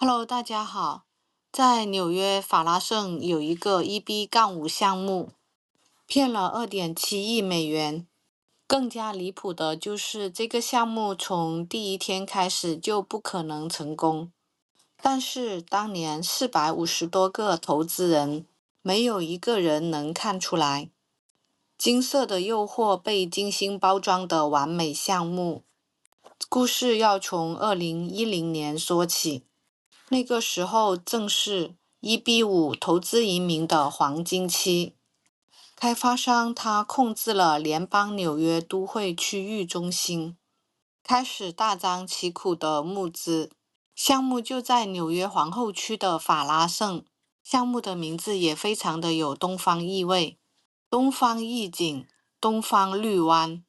Hello，大家好。在纽约法拉盛有一个 EB-5项目，骗了2.7亿美元。更加离谱的就是这个项目从第一天开始就不可能成功。但是当年450多个投资人，没有一个人能看出来。金色的诱惑被精心包装的完美项目。故事要从2010年说起。那个时候正是 EB-5投资移民的黄金期，开发商他控制了联邦纽约都会区域中心，开始大张旗鼓的募资。项目就在纽约皇后区的法拉盛，项目的名字也非常的有东方意味，东方意境，东方绿湾。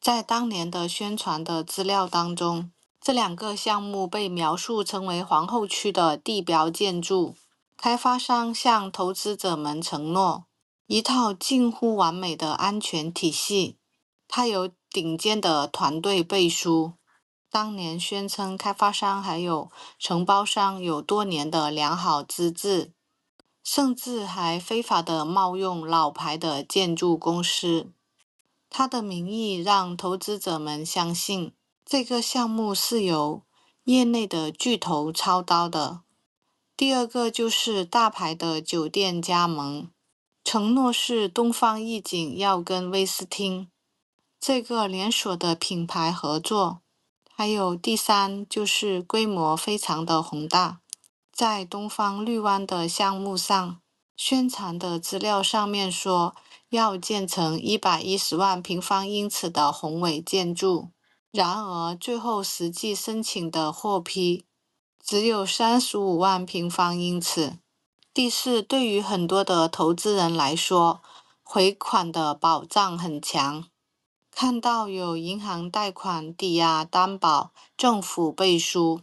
在当年的宣传的资料当中，这两个项目被描述成为皇后区的地标建筑。开发商向投资者们承诺一套近乎完美的安全体系，它有顶尖的团队背书。当年宣称开发商还有承包商有多年的良好资质，甚至还非法的冒用老牌的建筑公司。他的名义让投资者们相信这个项目是由业内的巨头操刀的。第二个就是大牌的酒店加盟，承诺是东方逸景要跟威斯汀这个连锁的品牌合作。还有第三就是规模非常的宏大，在东方绿湾的项目上，宣传的资料上面说要建成110万平方英尺的宏伟建筑，然而最后实际申请的获批只有35万平方英尺。第四，对于很多的投资人来说，回款的保障很强，看到有银行贷款、抵押担保、政府背书，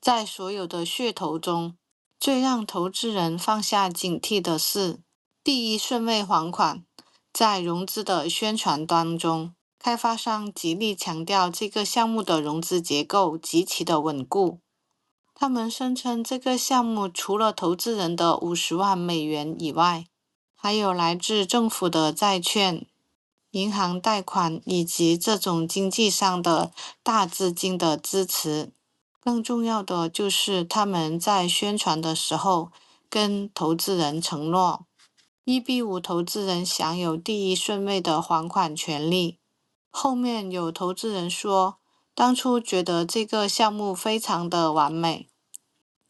在所有的噱头中，最让投资人放下警惕的是第一顺位还款。在融资的宣传当中，开发商极力强调这个项目的融资结构极其的稳固。他们声称这个项目除了投资人的50万美元以外，还有来自政府的债券、银行贷款以及这种经济上的大资金的支持。更重要的就是他们在宣传的时候跟投资人承诺，EB-5投资人享有第一顺位的还款权利。后面有投资人说，当初觉得这个项目非常的完美，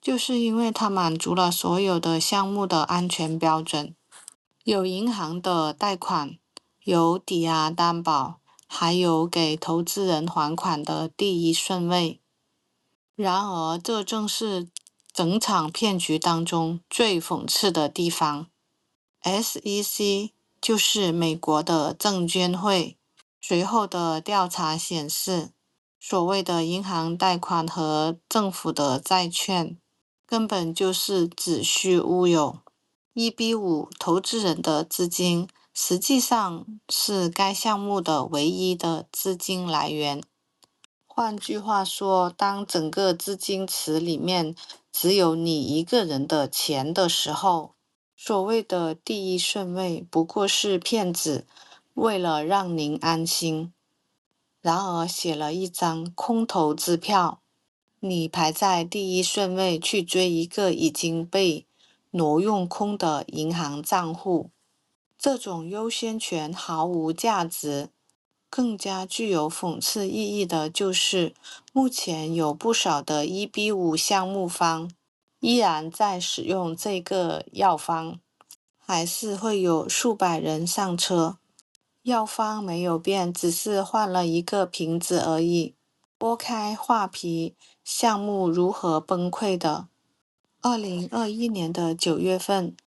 就是因为它满足了所有的项目的安全标准，有银行的贷款，有抵押担保，还有给投资人还款的第一顺位。然而，这正是整场骗局当中最讽刺的地方。SEC 就是美国的证监会，随后的调查显示，所谓的银行贷款和政府的债券根本就是子虚乌有。EB-5投资人的资金实际上是该项目的唯一的资金来源。换句话说，当整个资金池里面只有你一个人的钱的时候，所谓的第一顺位不过是骗子为了让您安心，然而写了一张空头支票，你排在第一顺位去追一个已经被挪用空的银行账户，这种优先权毫无价值。更加具有讽刺意义的就是，目前有不少的 EB-5项目方依然在使用这个药方，还是会有数百人上车。药方没有变，只是换了一个瓶子而已。剥开画皮，项目如何崩溃的？2021年的9月份，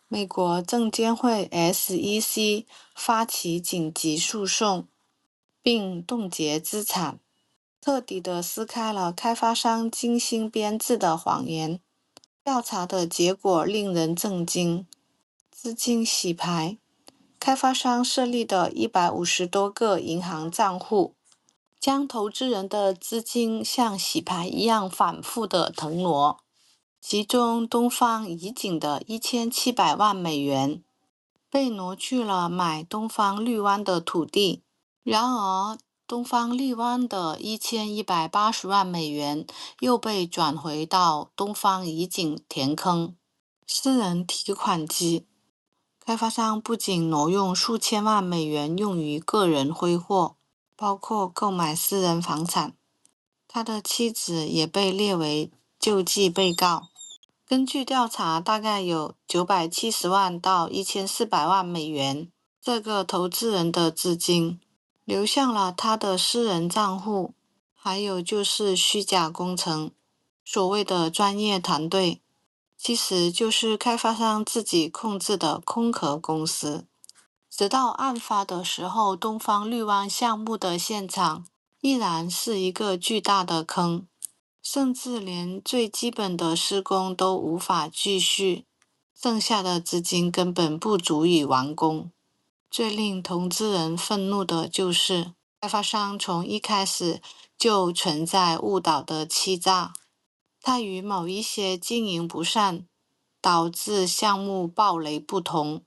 美国证监会 SEC 发起紧急诉讼，并冻结资产，彻底地撕开了开发商精心编制的谎言。调查的结果令人震惊：资金洗牌，开发商设立的150多个银行账户，将投资人的资金像洗牌一样反复地腾挪。其中东方怡景的1700万美元被挪去了买东方绿湾的土地，然而东方绿湾的1180万美元又被转回到东方怡景填坑。私人提款机，开发商不仅挪用数千万美元用于个人挥霍，包括购买私人房产，他的妻子也被列为救济被告。根据调查，大概有970万到1400万美元这个投资人的资金流向了他的私人账户，还有就是虚假工程，所谓的专业团队，其实就是开发商自己控制的空壳公司。直到案发的时候，东方绿湾项目的现场依然是一个巨大的坑，甚至连最基本的施工都无法继续，剩下的资金根本不足以完工。最令投资人愤怒的就是，开发商从一开始就存在误导的欺诈，它与某一些经营不善导致项目暴雷不同。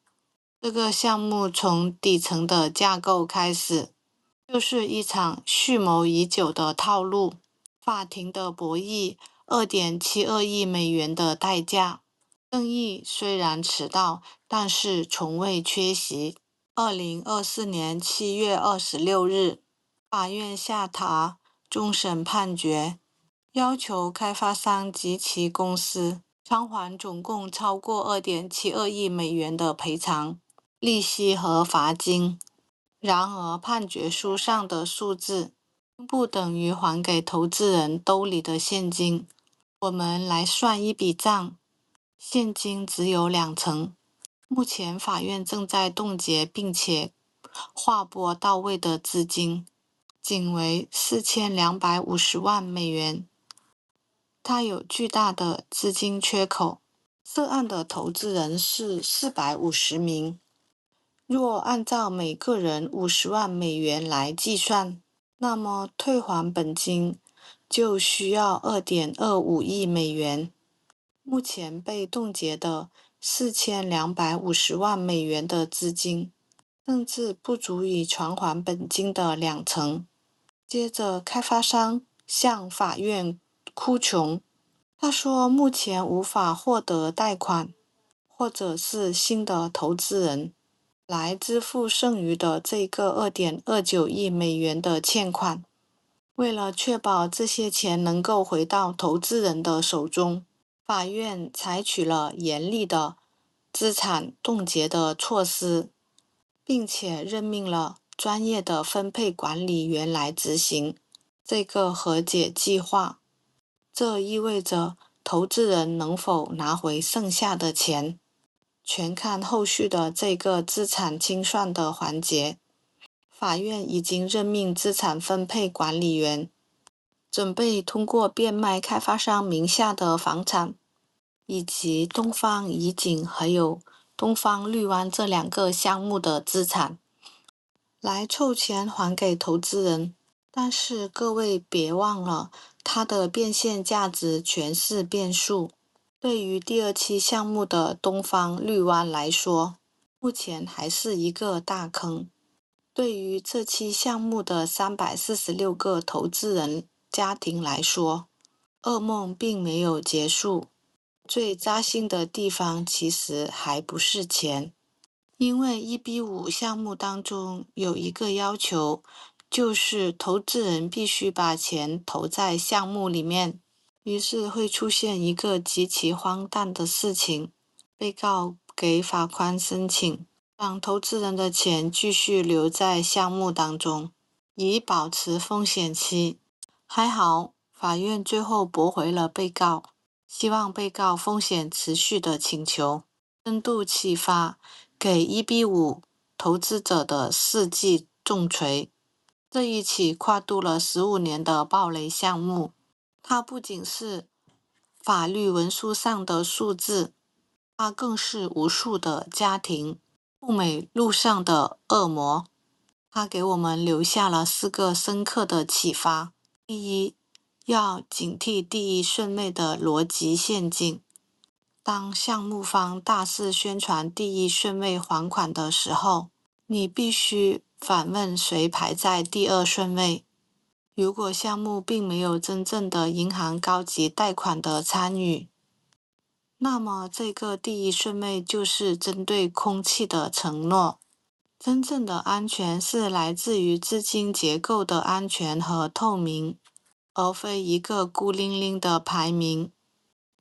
这个项目从底层的架构开始，就是一场蓄谋已久的套路。法庭的博弈2.72亿美元的代价，正义虽然迟到，但是从未缺席。2024年7月26日，法院下达终审判决，要求开发商及其公司偿还总共超过2.72亿美元的赔偿、利息和罚金。然而，判决书上的数字不等于还给投资人兜里的现金。我们来算一笔账，现金只有2成。目前法院正在冻结并且划拨到位的资金，仅为4250万美元。它有巨大的资金缺口。涉案的投资人是450名。若按照每个人50万美元来计算，那么退还本金就需要2.25亿美元。目前被冻结的4250万美元的资金，甚至不足以偿还本金的2成。接着，开发商向法院哭穷，他说目前无法获得贷款，或者是新的投资人来支付剩余的这个2.29亿美元的欠款。为了确保这些钱能够回到投资人的手中，法院采取了严厉的资产冻结的措施，并且任命了专业的分配管理员来执行这个和解计划。这意味着投资人能否拿回剩下的钱，全看后续的这个资产清算的环节。法院已经任命资产分配管理员，准备通过变卖开发商名下的房产，以及东方怡景还有东方绿湾这2个项目的资产，来凑钱还给投资人。但是各位别忘了，它的变现价值全是变数。对于第2期项目的东方绿湾来说，目前还是一个大坑。对于这期项目的346个投资人家庭来说，噩梦并没有结束。最扎心的地方其实还不是钱，因为1:5项目当中有一个要求，就是投资人必须把钱投在项目里面。于是会出现一个极其荒诞的事情，被告给法官申请，让投资人的钱继续留在项目当中，以保持风险期。还好，法院最后驳回了被告希望被告风险持续的请求，深度启发给1:5投资者的世纪重锤。这一起跨度了15年的暴雷项目，它不仅是法律文书上的数字，它更是无数的家庭赴美路上的恶魔。它给我们留下了4个深刻的启发：第一，要警惕第一顺位的逻辑陷阱；当项目方大肆宣传第一顺位还款的时候，你必须反问谁排在第二顺位。如果项目并没有真正的银行高级贷款的参与，那么这个第一顺位就是针对空气的承诺。真正的安全是来自于资金结构的安全和透明，而非一个孤零零的排名。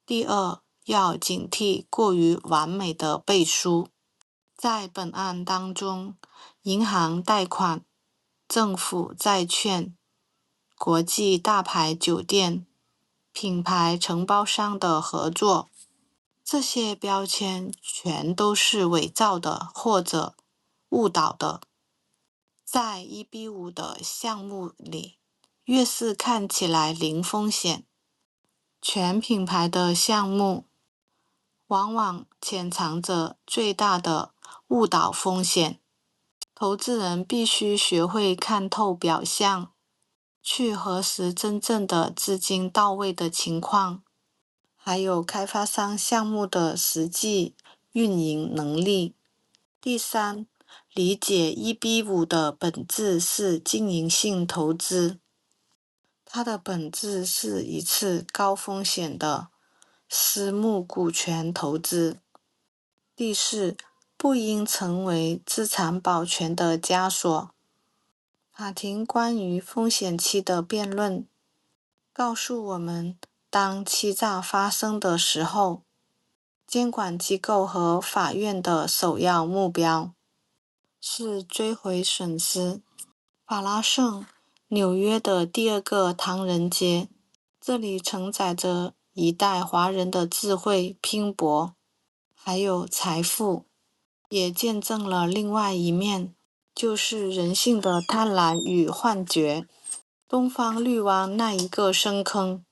第二，要警惕过于完美的背书。在本案当中，银行贷款、政府债券、国际大牌酒店、品牌承包商的合作，这些标签全都是伪造的或者误导的。在1B5的项目里，越是看起来零风险、全品牌的项目，往往潜藏着最大的误导风险。投资人必须学会看透表象，去核实真正的资金到位的情况，还有开发商项目的实际运营能力。第三，理解1B5的本质是经营性投资，它的本质是一次高风险的私募股权投资。第四，不应成为资产保全的枷锁。法庭关于风险期的辩论告诉我们，当欺诈发生的时候，监管机构和法院的首要目标是追回损失。法拉盛，纽约的第二个唐人街，这里承载着一代华人的智慧、拼搏，还有财富，也见证了另外一面，就是人性的贪婪与幻觉。东方绿湾那一个深坑，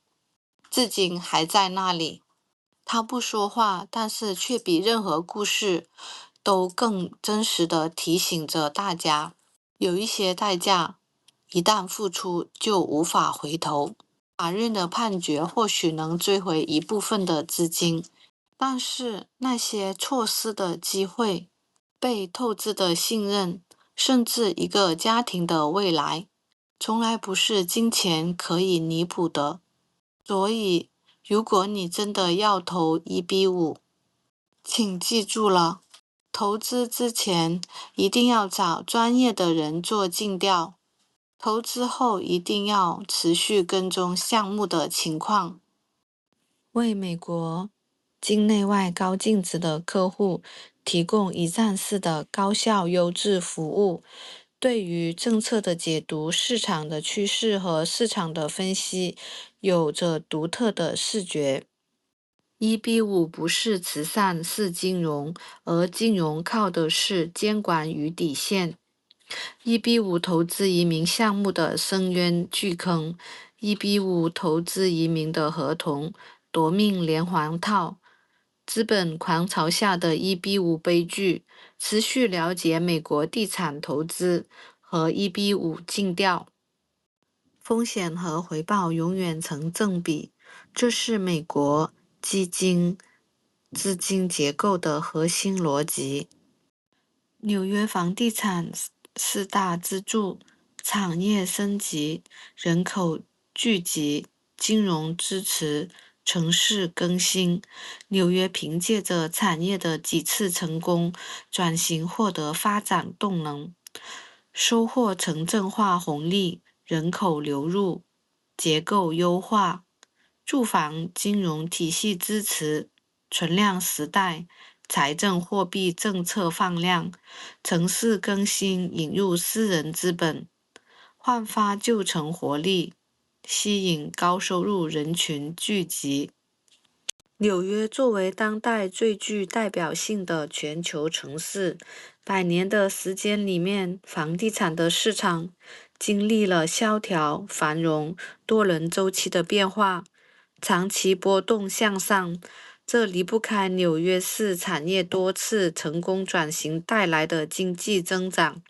至今还在那里。他不说话，但是却比任何故事都更真实地提醒着大家，有一些代价，一旦付出就无法回头。法院的判决或许能追回一部分的资金，但是那些错失的机会、被透支的信任，甚至一个家庭的未来，从来不是金钱可以弥补的。所以，如果你真的要投1B5，请记住了，投资之前一定要找专业的人做尽调，投资后一定要持续跟踪项目的情况，为美国境内外高净值的客户提供一站式的高效优质服务。对于政策的解读、市场的趋势和市场的分析，有着独特的视觉。1B5不是慈善，是金融，而金融靠的是监管与底线。1B5投资移民项目的深渊巨坑，1B5投资移民的合同夺命连环套，资本狂潮下的1B5悲剧。持续了解美国地产投资和1B5尽调，风险和回报永远成正比，这是美国基金资金结构的核心逻辑。纽约房地产四大支柱：产业升级、人口聚集、金融支持、城市更新。纽约凭借着产业的几次成功转型获得发展动能，收获城镇化红利，人口流入，结构优化，住房金融体系支持，存量时代，财政货币政策放量，城市更新引入私人资本，焕发旧城活力，吸引高收入人群聚集。纽约作为当代最具代表性的全球城市，100年的时间里面，房地产的市场经历了萧条、繁荣、多轮周期的变化，长期波动向上，这离不开纽约市产业多次成功转型带来的经济增长。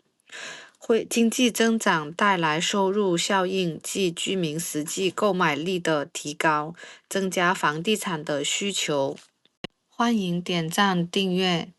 经济增长带来收入效应及居民实际购买力的提高，增加房地产的需求。欢迎点赞订阅。